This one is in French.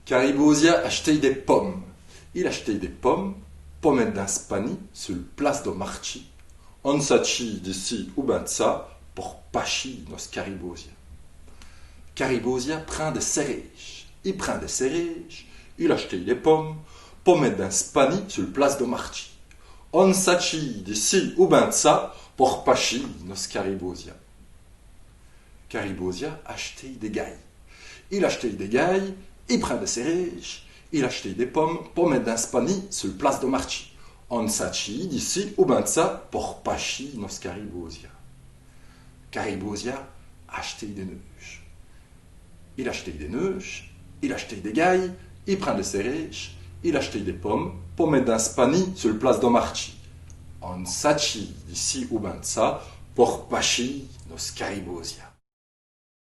Caribosia achetait des pommes. Il achetait des pommes, pommes d'un spani, sur le place de Marchi. On s'achi d'ici ou ben de ça, pour pachi nos Caribosia. Caribosia prend des cerises. Il prend des cerises, il achetait des pommes, pommes d'un spani, sur le place de Marchi. On s'achi d'ici ou ben de ça, pour pachi nos Caribosia. Caribosia achetait des gailles. Il achetait des gailles, il prend des cerises, il achetait des pommes, pommes d'un spani sur le place de Marchi. On s'achi d'ici ou ben de ça pour pachi nos Caribosia. Caribosia achetait des neuges. Il achetait des neuges, il achetait des gailles, il prend des cerises, il achetait des pommes, pommes d'un spani sur le place de Marchi. On s'achi d'ici ou ben de ça pour pachi nos Caribosia.